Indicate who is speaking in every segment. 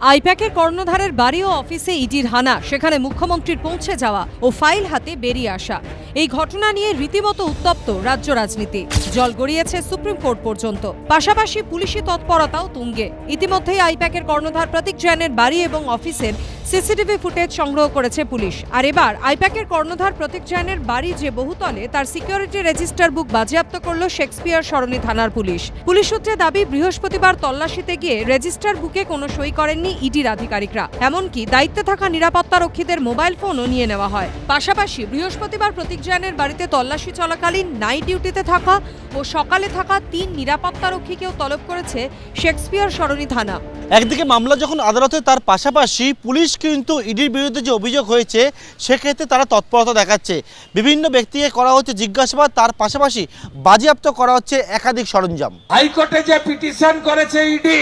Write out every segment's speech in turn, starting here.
Speaker 1: আইপ্যাকের কর্ণধারের বাড়ি ও অফিসে ইডির হানা, সেখানে মুখ্যমন্ত্রীর পৌঁছে যাওয়া ও ফাইল হাতে বেরিয়ে আসা। এই ঘটনা নিয়ে রীতিমতো উত্তপ্ত রাজ্য রাজনীতি। জল গড়িয়েছে সুপ্রিম কোর্ট পর্যন্ত। পাশাপাশি পুলিশি তৎপরতাও তুঙ্গে। ইতিমধ্যেই আইপ্যাকের কর্ণধার প্রতীক জৈনের বাড়ি এবং অফিসের সিসিটিভি ফুটেজ সংগ্রহ করেছে পুলিশ। আর এবার আইপ্যাকের কর্ণধার প্রতীক জৈনের বাড়ি যে বহুতলে, তার সিকিউরিটি রেজিস্টার বুক বাজেয়াপ্ত করল শেক্সপিয়ার সরণি থানার পুলিশ। পুলিশ সূত্রে দাবি, বৃহস্পতিবার তল্লাশিতে গিয়ে রেজিস্টার বুকে কোনো সই করেননি ইডির আধিকারিকরা। এমনকি দায়িত্বে থাকা নিরাপত্তারক্ষীদের মোবাইল ফোনও নিয়ে নেওয়া হয়। পাশাপাশি বৃহস্পতিবার প্রতীক জৈনের বাড়িতে তল্লাশি চলাকালীন নাইট ডিউটিতে থাকা ও সকালে থাকা 3 নিরাপত্তারক্ষীকেও তলব করেছে শেক্সপিয়ার সরণি থানা।
Speaker 2: একদিকে মামলা যখন আদালতে, তার পাশাপাশি পুলিশ কিন্তু ইডির বিরুদ্ধে যে অভিযোগ হয়েছে সেক্ষেত্রে তারা তৎপরতা দেখাচ্ছে। বিভিন্ন ব্যক্তিকে করা হচ্ছে জিজ্ঞাসাবাদ, তার পাশাপাশি বাজেয়াপ্ত করা হচ্ছে একাধিক সরঞ্জাম।
Speaker 3: হাইকোর্টে যে পিটিশন করেছে ইডি,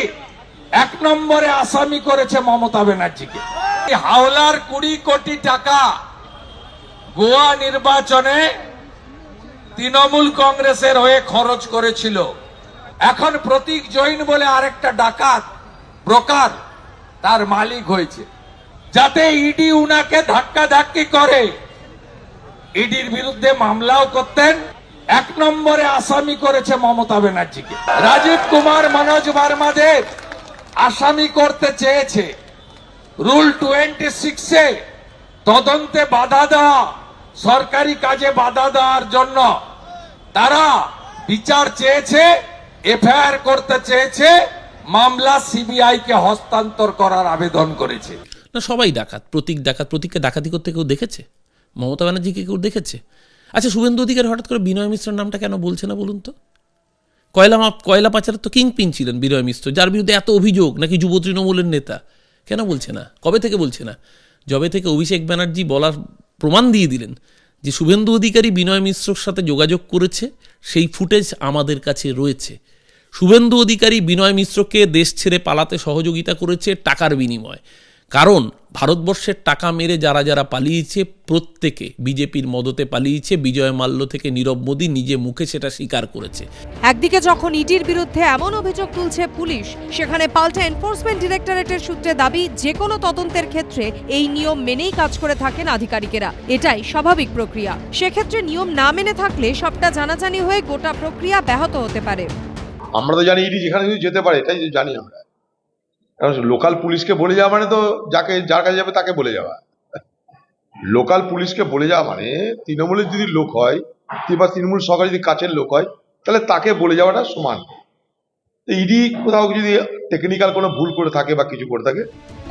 Speaker 3: 1 নম্বরে আসামি করেছে মমতা ব্যানার্জিকে। হাওলার 20 কোটি টাকা গোয়া নির্বাচনে তৃণমূল কংগ্রেসের হয়ে খরচ করেছিল। এখন প্রতীক জৈন বলে আরেকটা ডাকাত ব্রোকার তার মালিক হয়েছে। যাতে ইডি উনাকে ধাক্কাধাক্কি করে, ইডির বিরুদ্ধে মামলাও করতেন। 1 নম্বরে আসামি করেছে মমতা ব্যানার্জিকে। রাজীব কুমার, মনোজ ভার্মাদের আসামি করতে চেয়েছে। রুল 26-এ তদন্তে বাধা দেওয়া, সরকারি কাজে বাধা দেওয়ার জন্য তারা বিচার চেয়েছে, এফআইআর করতে চেয়েছে, মামলা সিবিআই কে হস্তান্তর করার আবেদন করেছে।
Speaker 4: না, সবাই ডাকাত। প্রতীককে ডাকাতি করতে কেউ দেখেছে? মমতা ব্যানার্জিকে কেউ দেখেছে? আচ্ছা, শুভেন্দু অধিকারী হঠাৎ করে বিনয় মিশ্রের নামটা কেন বলছে না বলুন তো? কয়লা পাচারের তো কিংপিন ছিলেন বিনয় মিশ্র, যার বিরুদ্ধে এত অভিযোগ, নাকি যুব তৃণমূলের নেতা। কেন বলছে না? কবে থেকে বলছে না? যবে থেকে অভিষেক ব্যানার্জি বলার প্রমাণ দিয়ে দিলেন যে শুভেন্দু অধিকারী বিনয় মিশ্রর সাথে যোগাযোগ করেছে, সেই ফুটেজ আমাদের কাছে রয়েছে। শুভেন্দু অধিকারী বিনয় মিশ্রকে দেশ ছেড়ে পালাতে সহযোগিতা করেছে টাকার বিনিময়ে। কারণ ভারতবর্ষের টাকা মেরে যারা যারা পালিয়েছে, প্রত্যেকে বিজেপির মদতে পালিয়েছে। বিজয় মাল্য থেকে নীরব মোদী নিজে মুখে সেটা স্বীকার করেছে।
Speaker 1: একদিকে যখন ইডির বিরুদ্ধে এমন অভিযোগ তুলছে পুলিশ, সেখানে পাল্টা এনফোর্সমেন্ট ডিরেক্টরেটের সূত্রে দাবি, যে কোনো তদন্তের ক্ষেত্রে এই নিয়ম মেনেই কাজ করে থাকেন আধিকারিকেরা। এটাই স্বাভাবিক প্রক্রিয়া। সেক্ষেত্রে নিয়ম না মেনে থাকলে সবটা জানাজানি হয়ে গোটা প্রক্রিয়া ব্যাহত হতে পারে।
Speaker 5: আমরা তো জানি ইডি যেখানে যেতে পারে, এটাই জানি আমরা। কারণ লোকাল পুলিশকে বলে যাওয়া মানে তো যার কাছে যাবে তাকে বলে যাওয়া। লোকাল পুলিশকে বলে যাওয়া মানে তৃণমূলের যদি লোক হয় বা তৃণমূল সরকার যদি কাছের লোক হয়, তাহলে তাকে বলে যাওয়াটা সমান। ইডি কোথাও যদি টেকনিক্যাল কোনো ভুল করে থাকে বা কিছু করে থাকে,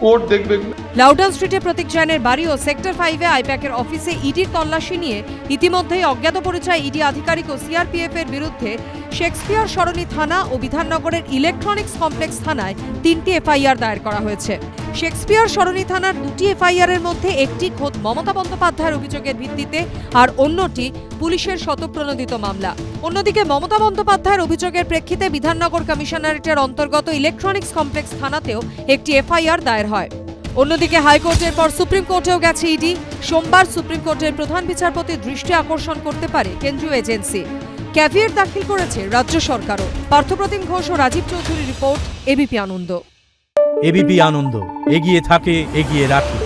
Speaker 5: কোর্ট দেখবে।
Speaker 1: লাউডন স্ট্রিটে প্রতীক জৈনের বাড়ি ও সেক্টর 5-এ আইপ্যাকের অফিসে ইডির তল্লাশি নিয়ে ইতিমধ্যেই অজ্ঞাত পরিচয় ইডি আধিকারিক ও সিআরপিএফ এর বিরুদ্ধে শেক্সপিয়ার সরণি থানা ও বিধাননগরের ইলেকট্রনিক্স কমপ্লেক্স থানায় 3টি এফআইআর দায়ের করা হয়েছে। শেক্সপিয়ার সরণি থানার 2টি এফআইআর এর মধ্যে একটি খোদ মমতা বন্দ্যোপাধ্যায়ের অভিযোগের ভিত্তিতে, আর অন্যটি পুলিশের স্বতঃপ্রণোদিত মামলা। অন্যদিকে মমতা বন্দ্যোপাধ্যায়ের অভিযোগের প্রেক্ষিতে বিধাননগর কমিশনারেটের অন্তর্গত ইলেকট্রনিক্স কমপ্লেক্স থানাতেও একটি এফআইআর দায়ের হয়। অন্যদিকে হাইকোর্টের পর সুপ্রিম কোর্টেও গেছে ইডি। সোমবার সুপ্রিম কোর্টের প্রধান বিচারপতির দৃষ্টি আকর্ষণ করতে পারে কেন্দ্রীয় এজেন্সি। ক্যাভিয়েট দাখিল করেছে রাজ্য সরকারও। পার্থপ্রতিম ঘোষ ও রাজীব চৌধুরীর রিপোর্ট, এবিপি আনন্দ।
Speaker 6: এবিপি আনন্দ, এগিয়ে থাকে, এগিয়ে রাখে।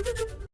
Speaker 7: Thank you.